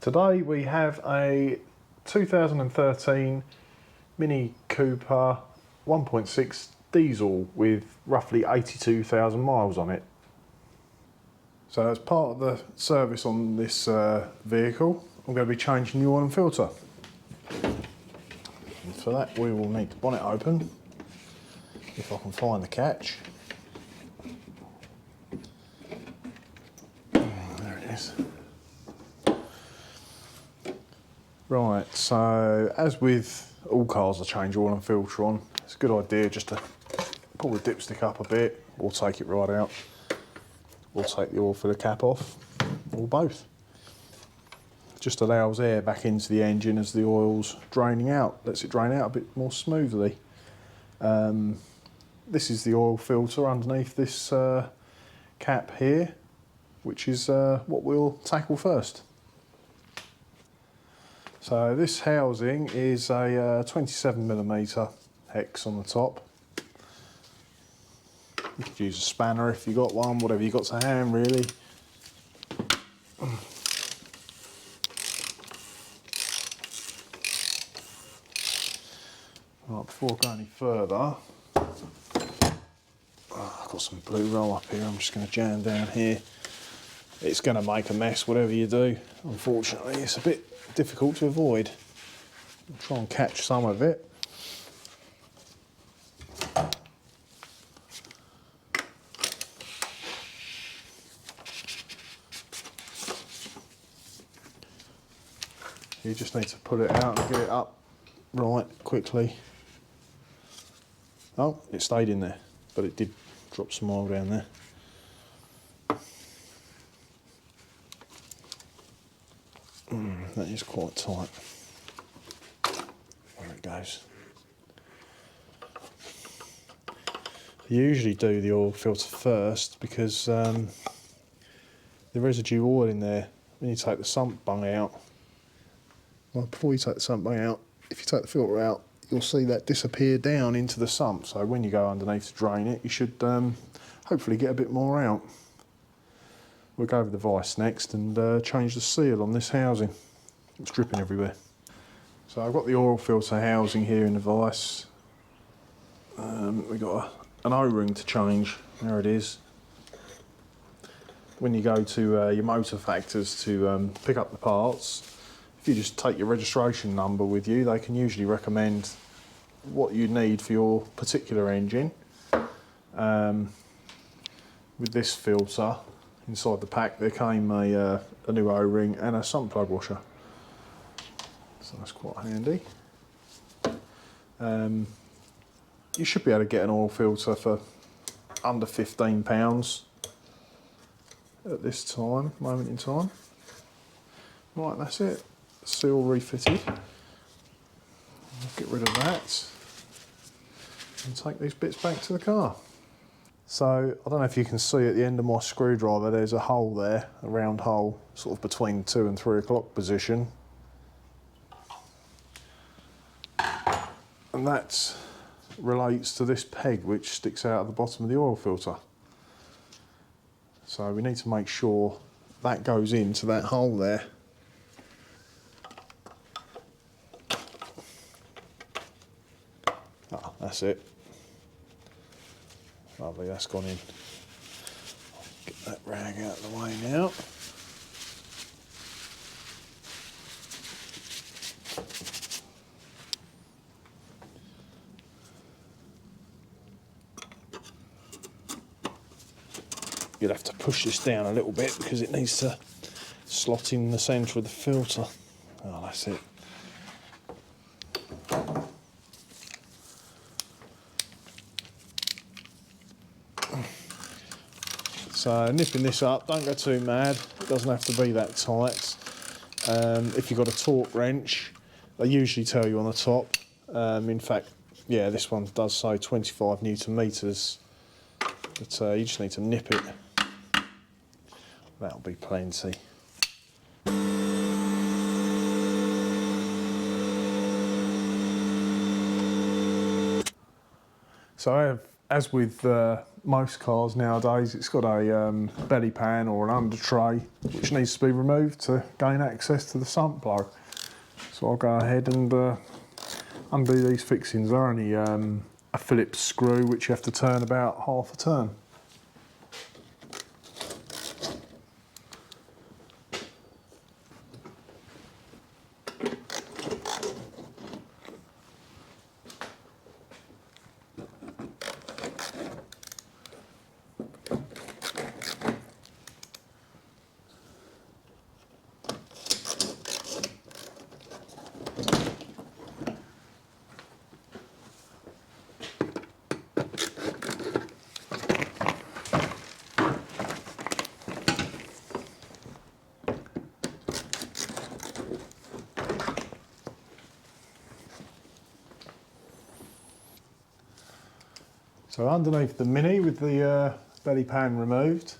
Today we have a 2013 Mini Cooper 1.6 diesel with roughly 82,000 miles on it. So as part of the service on this vehicle, I'm going to be changing the oil and filter. And for that we will need the bonnet open, if I can find the catch. There it is. Right, so as with all cars I change oil and filter on, it's a good idea just to pull the dipstick up a bit or take it right out, or take the oil filler cap off, or both. Just allows air back into the engine as the oil's draining out, lets it drain out a bit more smoothly. This is the oil filter underneath this cap here, which is what we'll tackle first. So this housing is a 27mm hex on the top. You could use a spanner if you got one, whatever you got to hand really. Right, before I go any further, I've got some blue roll up here, I'm just going to jam down here. It's going to make a mess whatever you do. Unfortunately, it's a bit difficult to avoid. I'll try and catch some of it. You just need to pull it out and get it up right quickly. Oh, it stayed in there, but it did drop some oil down there. That is quite tight. There it goes. You usually do the oil filter first because the residue oil in there, when you take the sump bung out, well, before you take the sump bung out, if you take the filter out, you'll see that disappear down into the sump. So when you go underneath to drain it, you should hopefully get a bit more out. We'll go over the vise next and change the seal on this housing. It's dripping everywhere. So I've got the oil filter housing here in the vise. We've got an O-ring to change. There it is. When you go to your motor factors to pick up the parts, if you just take your registration number with you, they can usually recommend what you need for your particular engine. With this filter, inside the pack there came a new O-ring and a sump plug washer. So that's quite handy. You should be able to get an oil filter for under £15 at this moment in time. Right, that's it. Seal refitted. I'll get rid of that and take these bits back to the car. So I don't know if you can see at the end of my screwdriver there's a hole there, a round hole, sort of between 2 and 3 o'clock position. And that relates to this peg which sticks out at the bottom of the oil filter. So we need to make sure that goes into that hole there. Ah, that's it. Lovely, that's gone in. Get that rag out of the way now. You'll have to push this down a little bit because it needs to slot in the centre of the filter. Oh, that's it. So nipping this up, don't go too mad, it doesn't have to be that tight. If you've got a torque wrench, they usually tell you on the top. In fact, yeah, this one does say 25 Newton meters, but you just need to nip it. That'll be plenty. So as with most cars nowadays, it's got a belly pan or an under tray which needs to be removed to gain access to the sump plug. So I'll go ahead and undo these fixings. They're only a Phillips screw which you have to turn about half a turn. So underneath the Mini with the belly pan removed,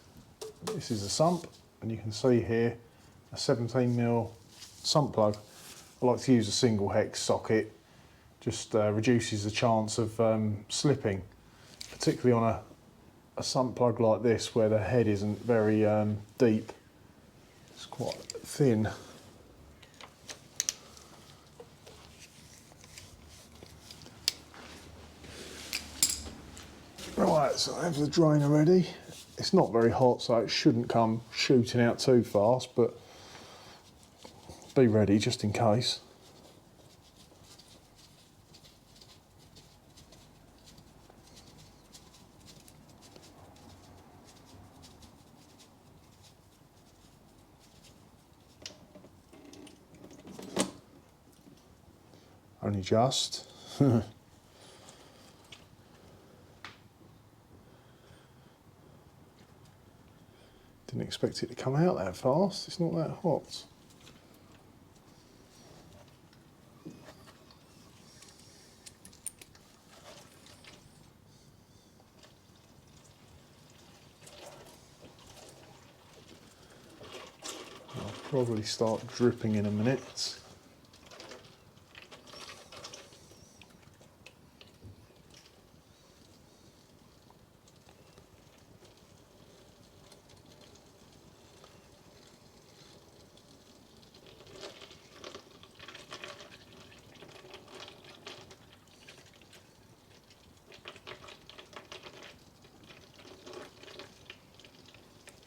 this is a sump, and you can see here a 17mm sump plug. I like to use a single hex socket, just reduces the chance of slipping, particularly on a sump plug like this where the head isn't very deep. It's quite thin. Right, so I have the drainer ready. It's not very hot, so it shouldn't come shooting out too fast, but be ready just in case. Only just. Didn't expect it to come out that fast, it's not that hot. I'll probably start dripping in a minute.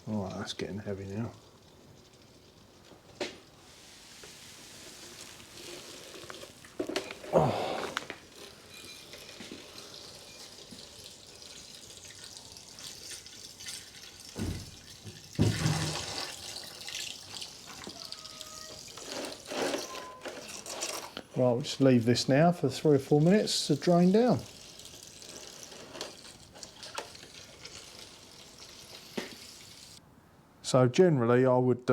Alright, that's getting heavy now. Oh. Right, we'll just leave this now for 3 or 4 minutes to drain down. So generally I would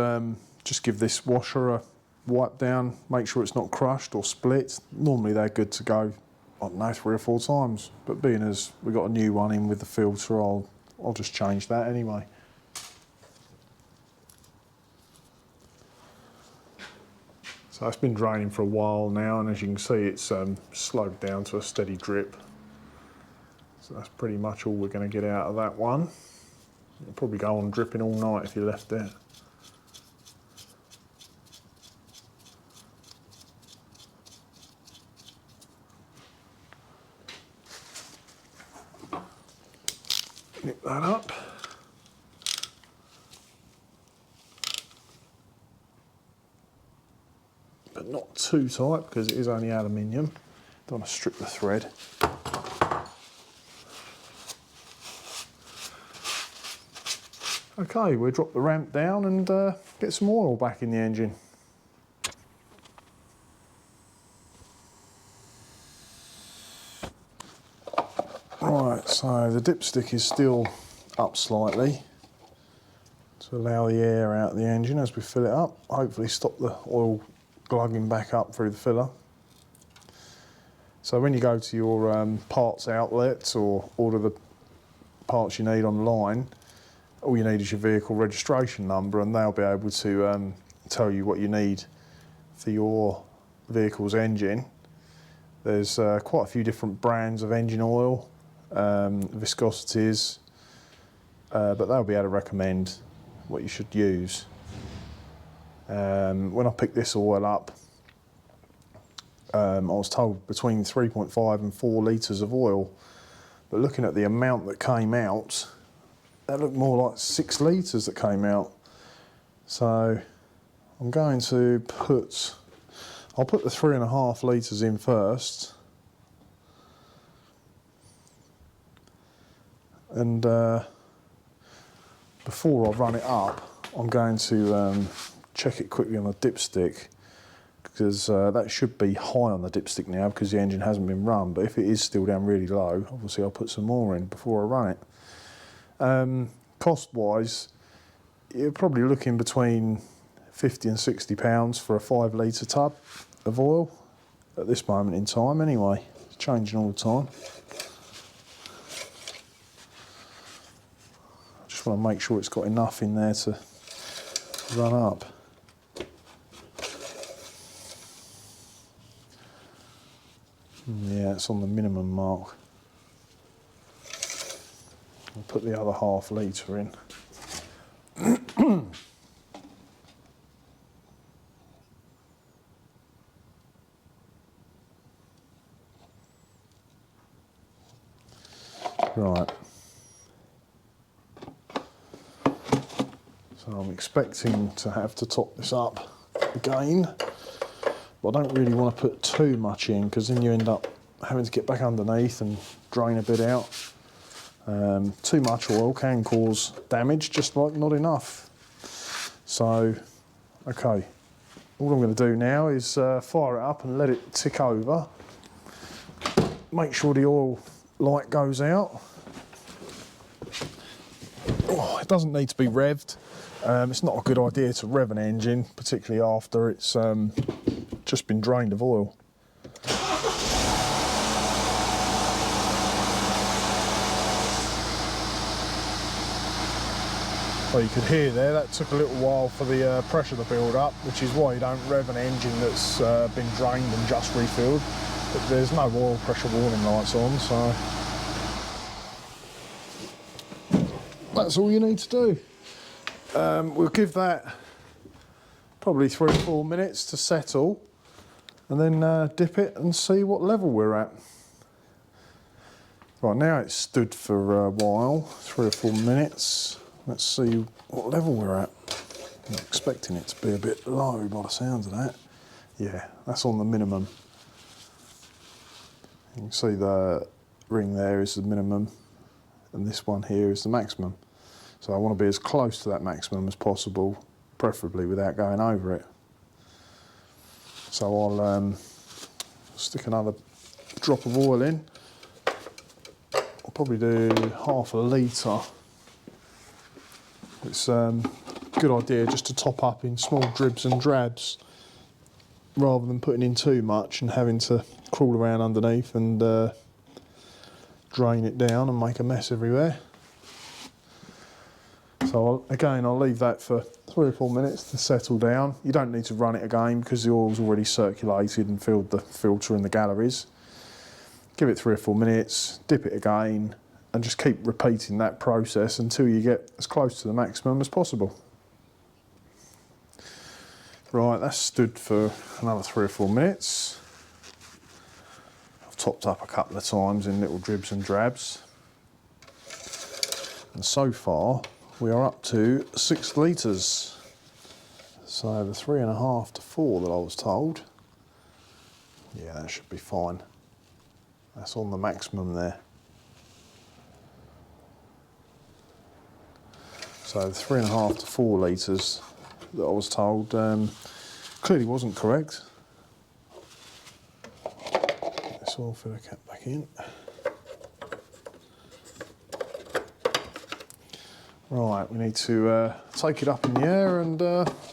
just give this washer a wipe down, make sure it's not crushed or split. Normally they're good to go, I don't know, 3 or 4 times, but being as we got a new one in with the filter, I'll just change that anyway. So it's been draining for a while now, and as you can see it's slowed down to a steady drip. So that's pretty much all we're going to get out of that one. It'll probably go on dripping all night if you left it. Nip that up. But not too tight because it is only aluminium. Don't want to strip the thread. Okay, we'll drop the ramp down and get some oil back in the engine. Right, so the dipstick is still up slightly to allow the air out of the engine as we fill it up. Hopefully stop the oil glugging back up through the filler. So when you go to your parts outlets or order the parts you need online, all you need is your vehicle registration number, and they'll be able to tell you what you need for your vehicle's engine. There's quite a few different brands of engine oil, viscosities, but they'll be able to recommend what you should use. When I picked this oil up, I was told between 3.5 and 4 litres of oil, but looking at the amount that came out, that looked more like 6 litres that came out. So I'm going to I'll put the 3.5 litres in first, and before I run it up, I'm going to check it quickly on the dipstick, because that should be high on the dipstick now because the engine hasn't been run, but if it is still down really low, obviously I'll put some more in before I run it. Cost wise, you're probably looking between £50 and £60 for a 5 litre tub of oil at this moment in time anyway. It's changing all the time. I just want to make sure it's got enough in there to run up. Yeah, it's on the minimum mark. I'll put the other ½ litre in. Right. So I'm expecting to have to top this up again, but I don't really want to put too much in because then you end up having to get back underneath and drain a bit out. Too much oil can cause damage, just like not enough. So, okay, all I'm going to do now is fire it up and let it tick over. Make sure the oil light goes out. Oh, it doesn't need to be revved. It's not a good idea to rev an engine, particularly after it's just been drained of oil. Well, you could hear there, that took a little while for the pressure to build up, which is why you don't rev an engine that's been drained and just refilled. But there's no oil pressure warning lights on, so that's all you need to do. We'll give that probably 3 or 4 minutes to settle, and then dip it and see what level we're at. Right, now it's stood for a while, 3 or 4 minutes. Let's see what level we're at. I'm expecting it to be a bit low by the sounds of that. Yeah, that's on the minimum. You can see the ring there is the minimum, and this one here is the maximum. So I want to be as close to that maximum as possible, preferably without going over it. So I'll stick another drop of oil in. I'll probably do ½ litre. It's a good idea just to top up in small dribs and drabs rather than putting in too much and having to crawl around underneath and drain it down and make a mess everywhere. So I'll leave that for 3 or 4 minutes to settle down. You don't need to run it again because the oil's already circulated and filled the filter and the galleries. Give it 3 or 4 minutes, dip it again, and just keep repeating that process until you get as close to the maximum as possible. Right, that's stood for another 3 or 4 minutes. I've topped up a couple of times in little dribs and drabs. And so far, we are up to 6 litres. So the 3.5 to 4 that I was told. Yeah, that should be fine. That's on the maximum there. So the 3.5 to 4 litres that I was told clearly wasn't correct. Get this oil filler cap back in. Right, we need to take it up in the air and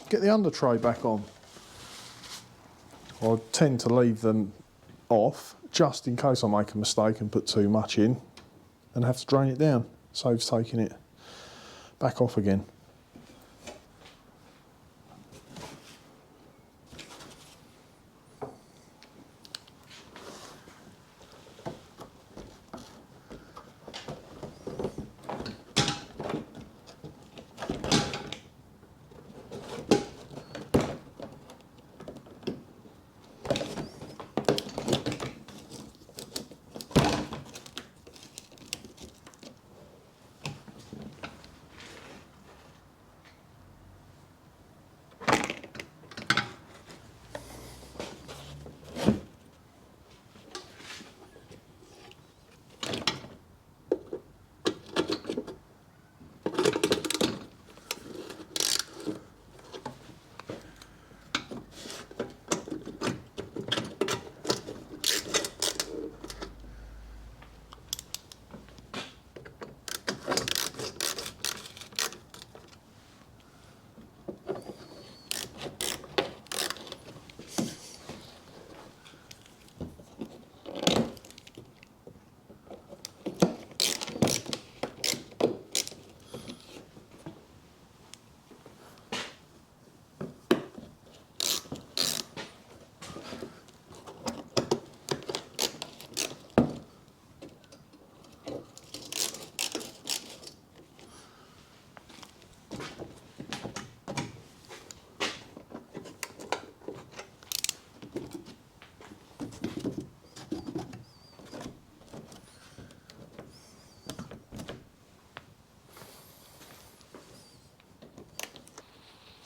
get the undertray back on. I tend to leave them off just in case I make a mistake and put too much in and have to drain it down. Saves taking it back off again.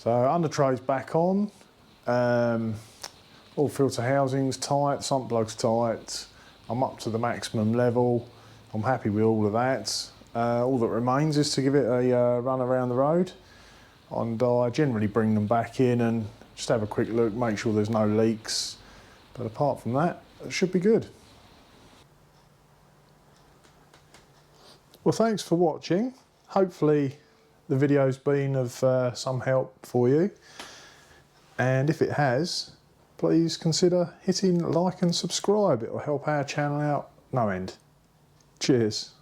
So undertray's back on. All filter housings tight, sump plugs tight. I'm up to the maximum level. I'm happy with all of that. All that remains is to give it a run around the road, and I generally bring them back in and just have a quick look, make sure there's no leaks. But apart from that, it should be good. Well, thanks for watching. Hopefully the video's been of some help for you. And if it has, please consider hitting like and subscribe. It will help our channel out no end. Cheers.